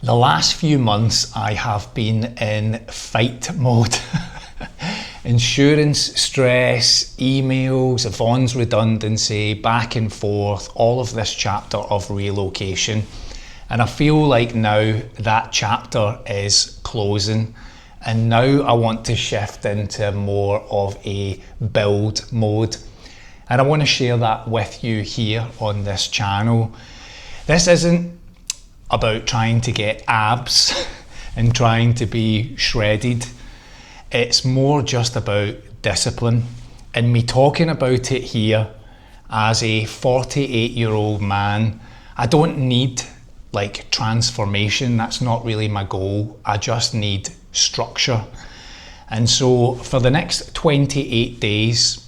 The last few months I have been in fight mode. Insurance stress, emails, Vaughan's redundancy, back and forth, all of this chapter of relocation. And I feel like now that chapter is closing, and now I want to shift into more of a build mode. And I want to share that with you here on this channel. This isn't about trying to get abs and trying to be shredded. It's more just about discipline, and me talking about it here as a 48-year-old man. I don't need like transformation, that's not really my goal. I just need structure. And so for the next 28 days,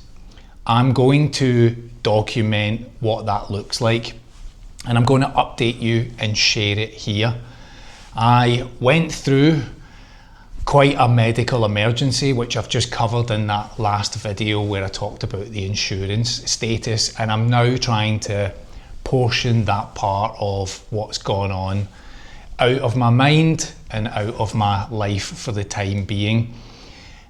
I'm going to document what that looks like, and I'm going to update you and share it here. I went through quite a medical emergency, which I've just covered in that last video where I talked about the insurance status, and I'm now trying to portion that part of what's gone on out of my mind and out of my life for the time being.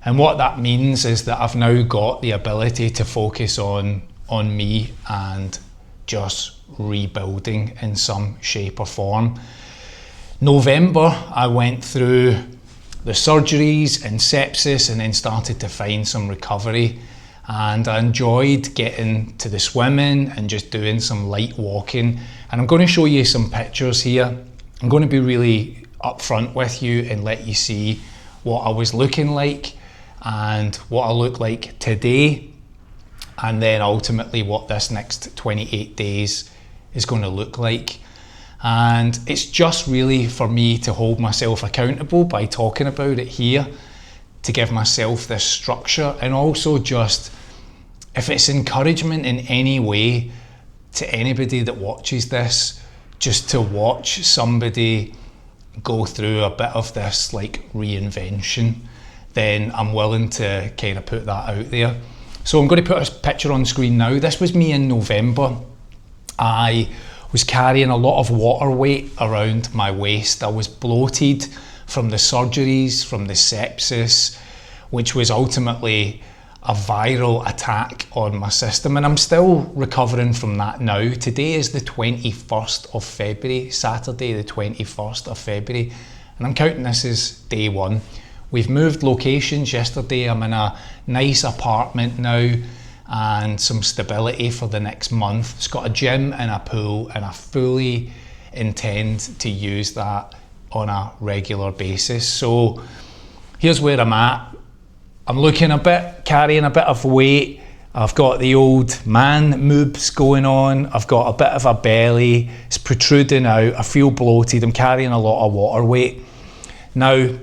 And what that means is that I've now got the ability to focus on me and just rebuilding in some shape or form. November, I went through the surgeries and sepsis and then started to find some recovery, and I enjoyed getting to the swimming and just doing some light walking. And I'm going to show you some pictures here. I'm going to be really upfront with you and let you see what I was looking like and what I look like today, and then ultimately what this next 28 days is going to look like. And it's just really for me to hold myself accountable by talking about it here, to give myself this structure, and also just if it's encouragement in any way to anybody that watches this, just to watch somebody go through a bit of this like reinvention, then I'm willing to kind of put that out there. So I'm going to put a picture on screen now. This was me in November. I was carrying a lot of water weight around my waist. I was bloated from the surgeries, from the sepsis, which was ultimately a viral attack on my system, and I'm still recovering from that now. Today is the 21st of February, Saturday the 21st of February, and I'm counting this as day one. We've moved locations yesterday. I'm in a nice apartment now and some stability for the next month. It's got a gym and a pool, and I fully intend to use that on a regular basis. So here's where I'm at. I'm looking a bit, carrying a bit of weight. I've got the old man moobs going on. I've got a bit of a belly. It's protruding out. I feel bloated. I'm carrying a lot of water weight. Now,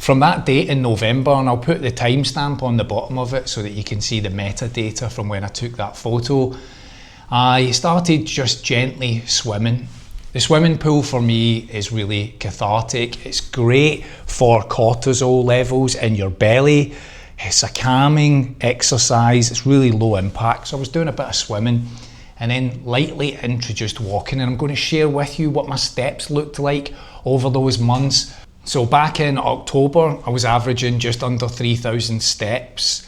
from that date in November, and I'll put the timestamp on the bottom of it so that you can see the metadata from when I took that photo, I started just gently swimming. The swimming pool for me is really cathartic. It's great for cortisol levels in your belly. It's a calming exercise. It's really low impact. So I was doing a bit of swimming and then lightly introduced walking, and I'm going to share with you what my steps looked like over those months. So back in October, I was averaging just under 3,000 steps.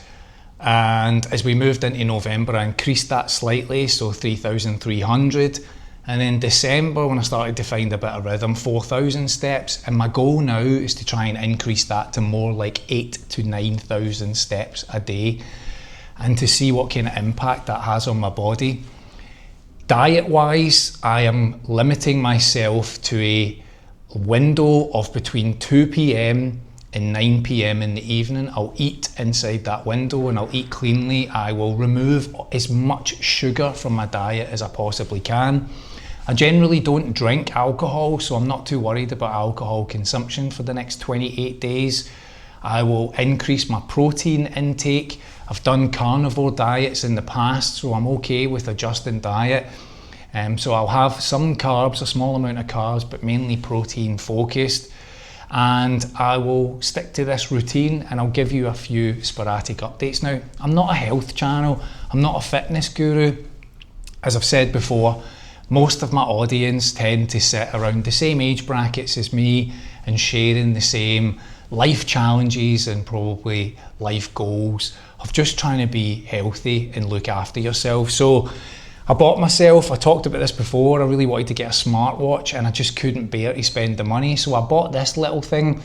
And as we moved into November, I increased that slightly, so 3,300. And then December, when I started to find a bit of rhythm, 4,000 steps. And my goal now is to try and increase that to more like 8,000 to 9,000 steps a day, and to see what kind of impact that has on my body. Diet-wise, I am limiting myself to a window of between 2 p.m. and 9 p.m. in the evening. I'll eat inside that window and I'll eat cleanly. I will remove as much sugar from my diet as I possibly can. I generally don't drink alcohol, so I'm not too worried about alcohol consumption for the next 28 days. I will increase my protein intake. I've done carnivore diets in the past, so I'm okay with adjusting diet. So I'll have some carbs, a small amount of carbs, but mainly protein focused. And I will stick to this routine, and I'll give you a few sporadic updates. Now, I'm not a health channel, I'm not a fitness guru. As I've said before, Most of my audience tend to sit around the same age brackets as me and sharing the same life challenges and probably life goals of just trying to be healthy and look after yourself. So I bought myself, I talked about this before, I really wanted to get a smartwatch and I just couldn't bear to spend the money. So I bought this little thing,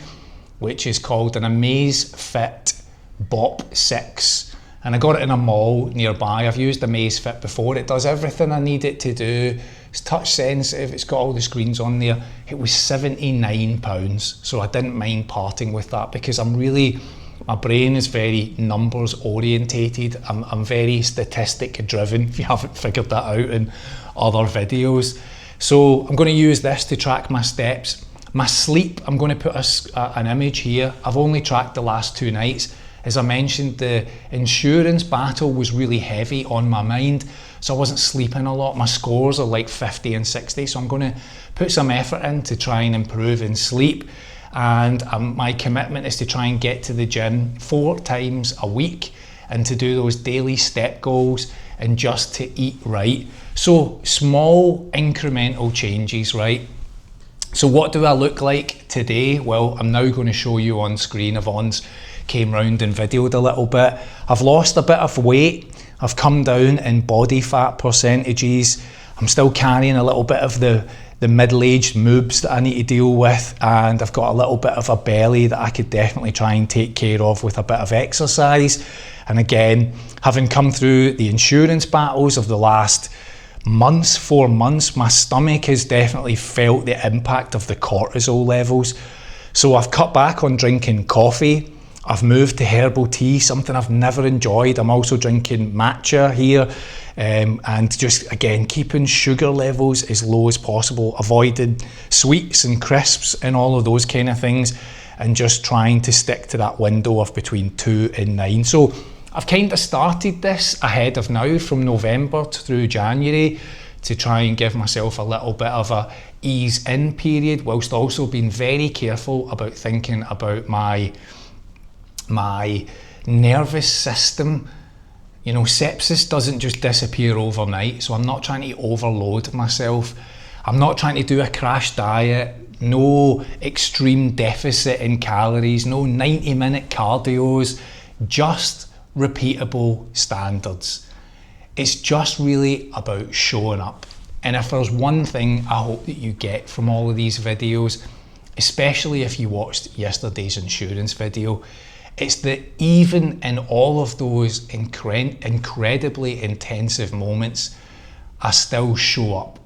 which is called an Amazfit Bop 6. And I got it in a mall nearby. I've used Amazfit before. It does everything I need it to do. It's touch sensitive, it's got all the screens on there. It was £79, so I didn't mind parting with that because my brain is very numbers orientated. I'm very statistic driven, if you haven't figured that out in other videos. So I'm going to use this to track my steps. My sleep, I'm going to put an image here. I've only tracked the last 2 nights. As I mentioned, the insurance battle was really heavy on my mind, so I wasn't sleeping a lot. My scores are like 50 and 60, so I'm going to put some effort in to try and improve in sleep. And my commitment is to try and get to the gym 4 times a week and to do those daily step goals and just to eat right. So small incremental changes, right? So what do I look like today? Well, I'm now going to show you on screen. Yvonne's came round and videoed a little bit. I've lost a bit of weight. I've come down in body fat percentages. I'm still carrying a little bit of the middle-aged moobs that I need to deal with, and I've got a little bit of a belly that I could definitely try and take care of with a bit of exercise. And again, having come through the insurance battles of the last months, 4 months, my stomach has definitely felt the impact of the cortisol levels. So I've cut back on drinking coffee. I've moved to herbal tea, something I've never enjoyed. I'm also drinking matcha here, and just again keeping sugar levels as low as possible, avoided sweets and crisps and all of those kind of things, and just trying to stick to that window of between 2 and 9. So I've kind of started this ahead of now from November through January to try and give myself a little bit of a ease in period, whilst also being very careful about thinking about my nervous system. You know, sepsis doesn't just disappear overnight, so I'm not trying to overload myself. I'm not trying to do a crash diet, no extreme deficit in calories, no 90-minute cardios, just repeatable standards. It's just really about showing up. And if there's one thing I hope that you get from all of these videos, especially if you watched yesterday's insurance video, it's that even in all of those incredibly intensive moments, I still show up.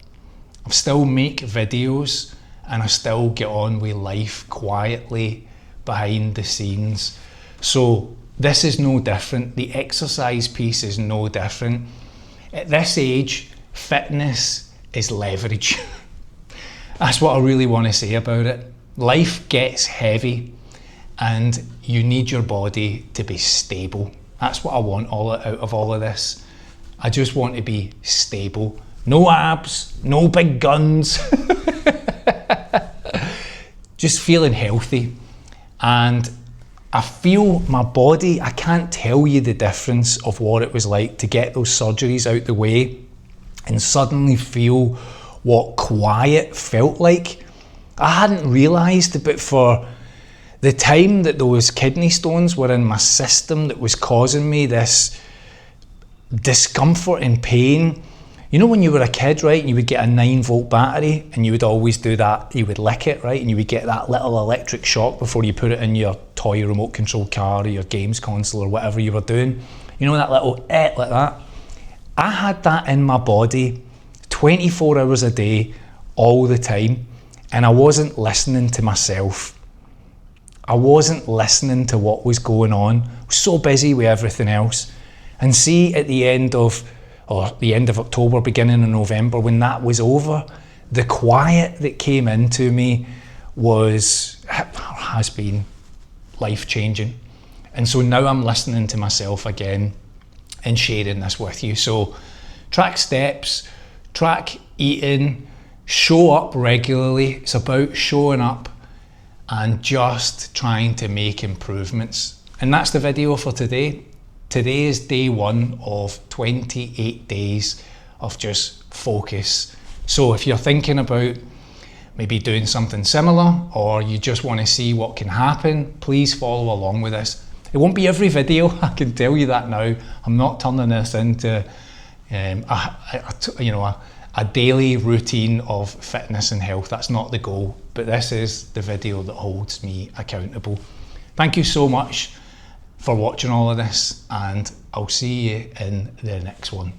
I still make videos and I still get on with life quietly behind the scenes. So this is no different. The exercise piece is no different. At this age, fitness is leverage. That's what I really want to say about it. Life gets heavy and you need your body to be stable. That's what I want out of all of this. I just want to be stable. No abs, no big guns. Just feeling healthy. And I feel my body, I can't tell you the difference of what it was like to get those surgeries out the way and suddenly feel what quiet felt like. I hadn't realised, but for the time that those kidney stones were in my system that was causing me this discomfort and pain. You know when you were a kid, right, and you would get a 9-volt battery and you would always do that, you would lick it, right, and you would get that little electric shock before you put it in your toy remote control car or your games console or whatever you were doing. You know that little like that? I had that in my body 24 hours a day, all the time, and I wasn't listening to myself. I wasn't listening to what was going on. I was so busy with everything else. And see, at the end of October, beginning of November, when that was over, the quiet that came into me has been life-changing. And so now I'm listening to myself again and sharing this with you. So track steps, track eating, show up regularly. It's about showing up and just trying to make improvements. And that's the video for today. Today is day 1 of 28 days of just focus So if you're thinking about maybe doing something similar, or you just want to see what can happen, please follow along with this. It won't be every video, I can tell you that now. I'm not turning this into a daily routine of fitness and health. That's not the goal, but this is the video that holds me accountable. Thank you so much for watching all of this, and I'll see you in the next one.